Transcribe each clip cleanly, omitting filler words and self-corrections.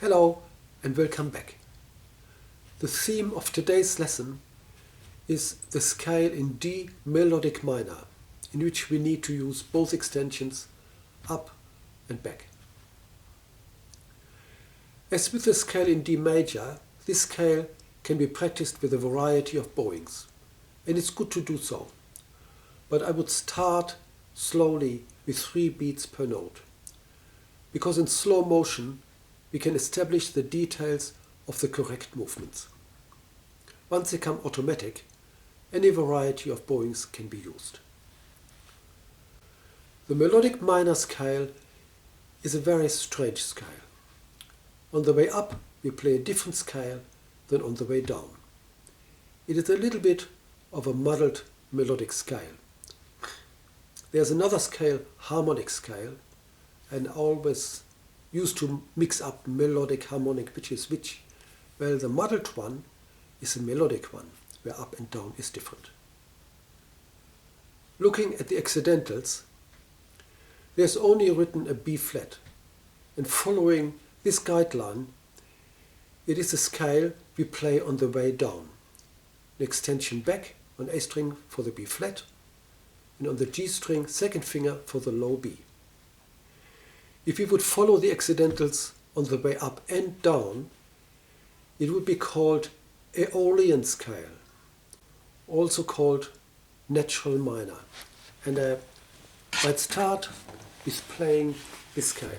Hello and welcome back. The theme of today's lesson is the scale in D melodic minor, in which we need to use both extensions up and back. As with the scale in D major, this scale can be practiced with a variety of bowings, and it's good to do so. But I would start slowly with 3 beats per note, because in slow motion we can establish the details of the correct movements. Once they come automatic, any variety of bowings can be used. The melodic minor scale is a very strange scale. On the way up, we play a different scale than on the way down. It is a little bit of a muddled melodic scale. There's another scale, harmonic scale, and always used to mix up melodic, harmonic, which is which. Well, the muddled one is a melodic one, where up and down is different. Looking at the accidentals, there's only written a B flat, and following this guideline, it is a scale we play on the way down. An extension back on A string for the B flat, and on the G string, second finger for the low B. If we would follow the accidentals on the way up and down, it would be called Aeolian scale, also called natural minor. And I might start with playing this scale.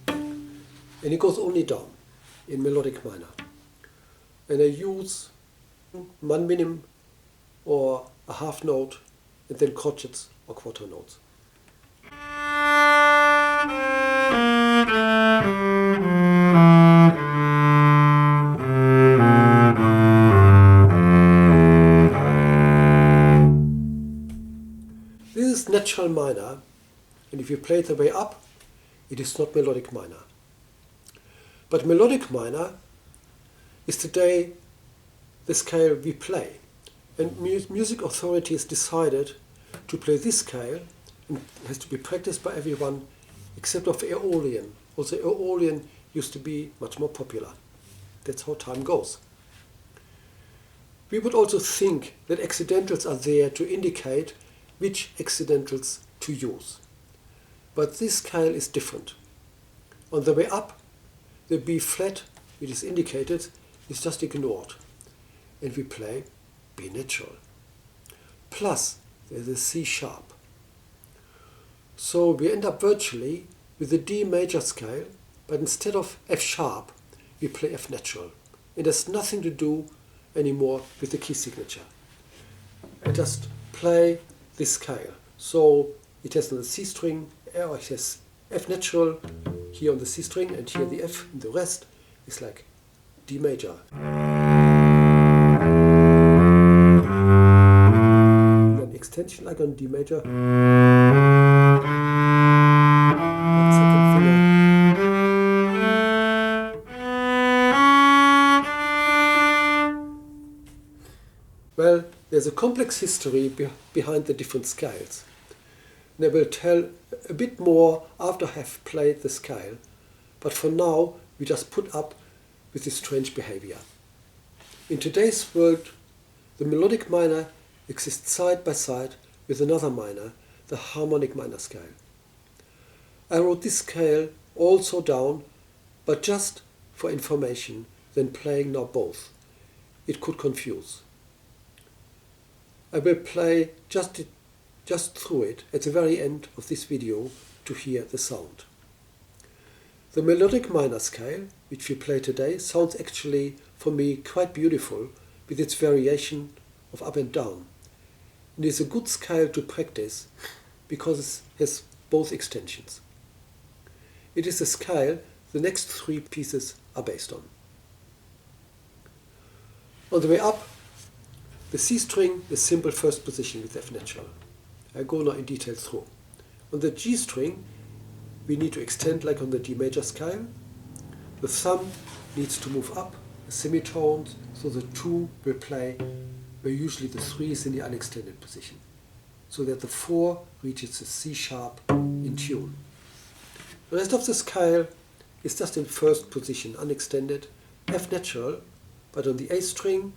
And it goes only down in melodic minor. And I use one minim or a half note, and then crotchets or quarter notes. This is natural minor, and if you play it the way up, it is not melodic minor. But melodic minor is today the scale we play, and music authorities decided to play this scale, and it has to be practiced by everyone except of Aeolian. Also Aeolian used to be much more popular. That's how time goes. We would also think that accidentals are there to indicate which accidentals to use. But this scale is different. On the way up, the B flat, which is indicated, is just ignored, and we play B natural. Plus, there's a C sharp. So we end up virtually with the D major scale, but instead of F sharp, we play F natural. It has nothing to do anymore with the key signature. I just play this scale. So it has on the C string, or it has F natural here on the C string, and here the F, and the rest is like D major. And then extension like on D major. And second finger. Well, there's a complex history behind the different scales. And I will tell a bit more after I have played the scale, but for now we just put up with this strange behavior. In today's world, the melodic minor exists side by side with another minor, the harmonic minor scale. I wrote this scale also down, but just for information, then playing now both. It could confuse. I will play just through it at the very end of this video to hear the sound. The melodic minor scale, which we play today, sounds actually, for me, quite beautiful with its variation of up and down. It is a good scale to practice because it has both extensions. It is a scale the next 3 pieces are based on. On the way up, the C string is simple first position with F natural. I go now in detail through. On the G string, we need to extend like on the D major scale. The thumb needs to move up, the semitones, so the 2 will play where usually the 3 is in the unextended position, so that the 4 reaches the C sharp in tune. The rest of the scale is just in first position, unextended, F natural, but on the A string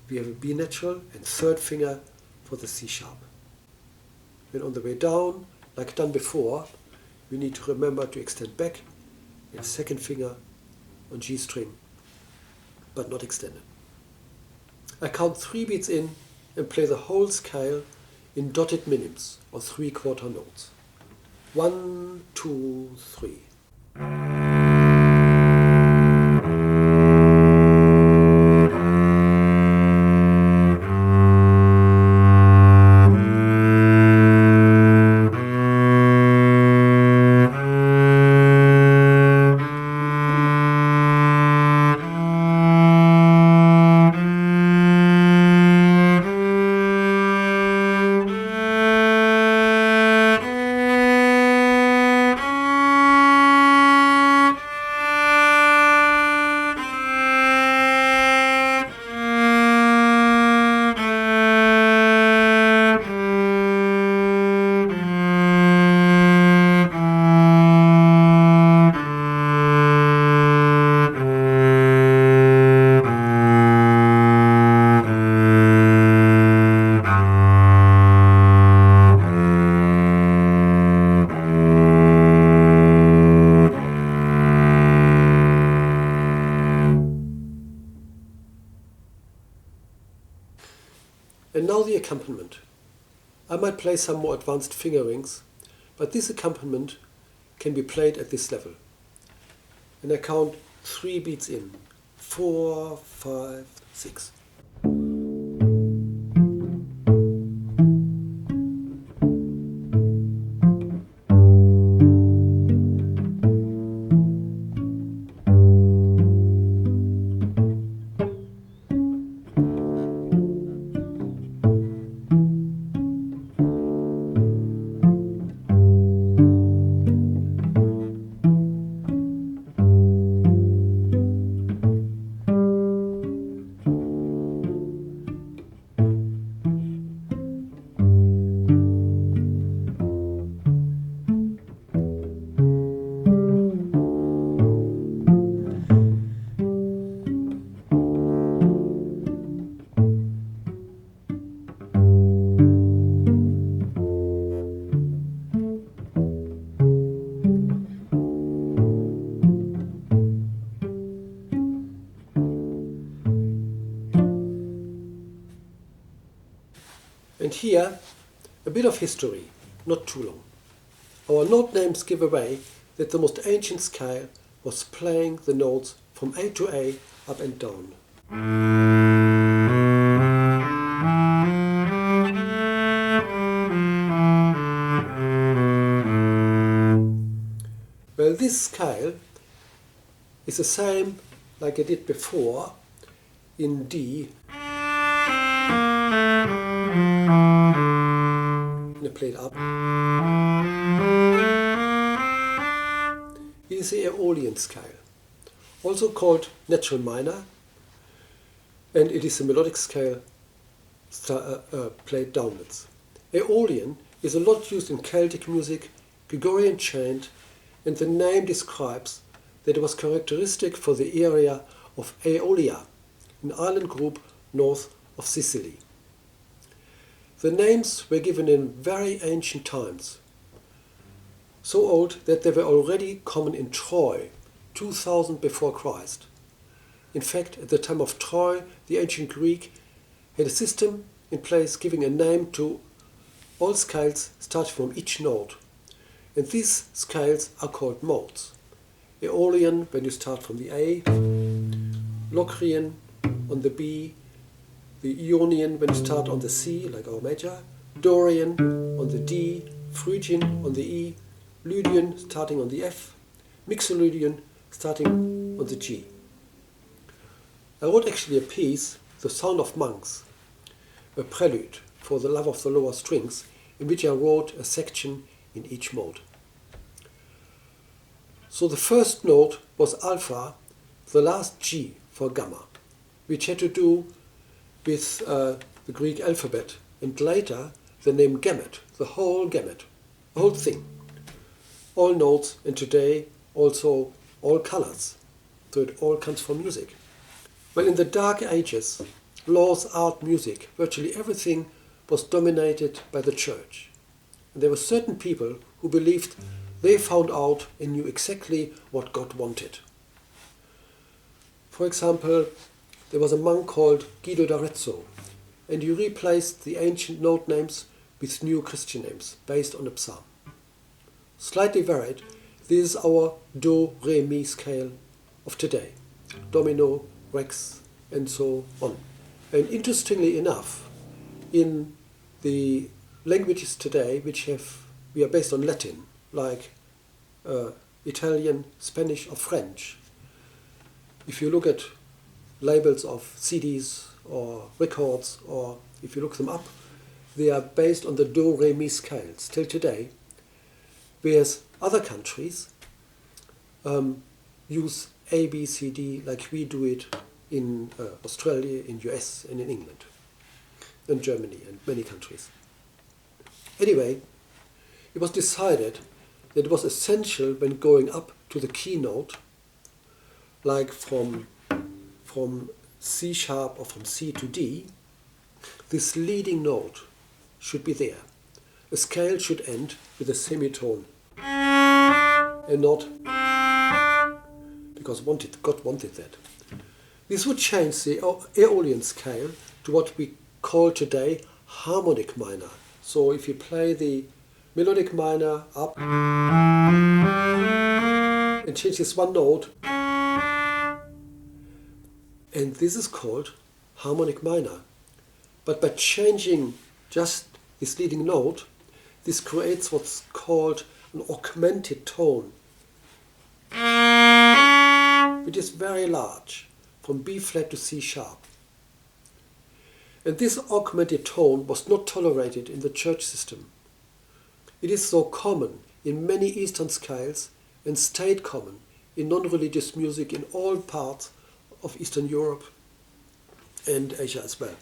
we have a B natural and third finger for the C sharp. Then on the way down, like done before, we need to remember to extend back and second finger on G string, but not extended. I count 3 beats in and play the whole scale in dotted minims or 3/4 notes. 1, 2, 3. And now the accompaniment. I might play some more advanced fingerings, but this accompaniment can be played at this level. And I count 3 beats in. 4, 5, 6. And here, a bit of history, not too long. Our note names give away that the most ancient scale was playing the notes from A to A, up and down. Well, this scale is the same like I did before in D. And I play it up. It is the Aeolian scale, also called natural minor, and it is a melodic scale played downwards. Aeolian is a lot used in Celtic music, Gregorian chant, and the name describes that it was characteristic for the area of Aeolia, an island group north of Sicily. The names were given in very ancient times, so old that they were already common in Troy, 2000 before Christ. In fact, at the time of Troy, the ancient Greek had a system in place giving a name to all scales starting from each note. And these scales are called modes. Aeolian when you start from the A, Locrian on the B, the Ionian when you start on the C, like our major, Dorian on the D, Phrygian on the E, Lydian starting on the F, Mixolydian starting on the G. I wrote actually a piece, The Sound of Monks, a prelude for the love of the lower strings, in which I wrote a section in each mode. So the first note was alpha, the last G for gamma, which had to do with the Greek alphabet, and later the name gamut, the whole thing. All notes, and today also all colors, so it all comes from music. Well, in the Dark Ages, laws, art, music, virtually everything was dominated by the church. And there were certain people who believed they found out and knew exactly what God wanted. For example, there was a monk called Guido d'Arezzo, and he replaced the ancient note names with new Christian names based on a psalm. Slightly varied, this is our Do-Re-Mi scale of today. Domino, Rex, and so on. And interestingly enough, in the languages today we are based on Latin, like Italian, Spanish, or French, if you look at labels of CDs or records, or if you look them up, they are based on the Do-Re-Mi scale still today, whereas other countries use A, B, C, D like we do it in Australia, in US, and in England, and Germany, and many countries. Anyway, it was decided that it was essential when going up to the keynote, like from C sharp or from C to D, this leading note should be there. A scale should end with a semitone and not because God wanted that. This would change the Aeolian scale to what we call today harmonic minor. So if you play the melodic minor up and change this one note, and this is called harmonic minor. But by changing just this leading note, this creates what's called an augmented tone, which is very large, from B flat to C sharp. And this augmented tone was not tolerated in the church system. It is so common in many Eastern scales and stayed common in non-religious music in all parts of Eastern Europe and Asia as well.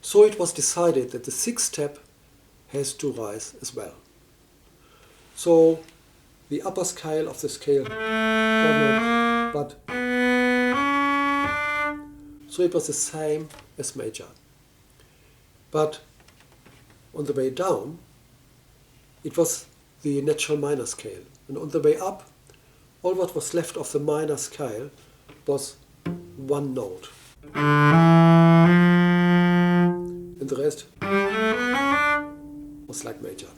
So it was decided that the sixth step has to rise as well. So the upper scale of the scale, but so it was the same as major. But on the way down, it was the natural minor scale. And on the way up, all what was left of the minor scale was one note. And the rest was like major.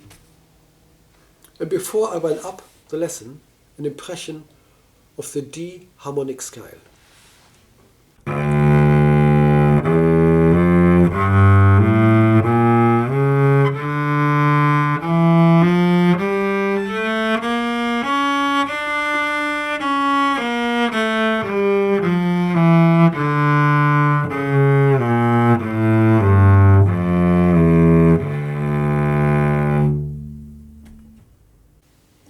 And before I went up the lesson, an impression of the D harmonic scale.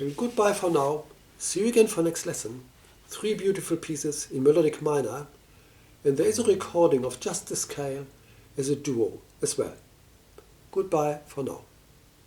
And goodbye for now. See you again for next lesson. 3 beautiful pieces in melodic minor, and there is a recording of just the scale as a duo as well. Goodbye for now.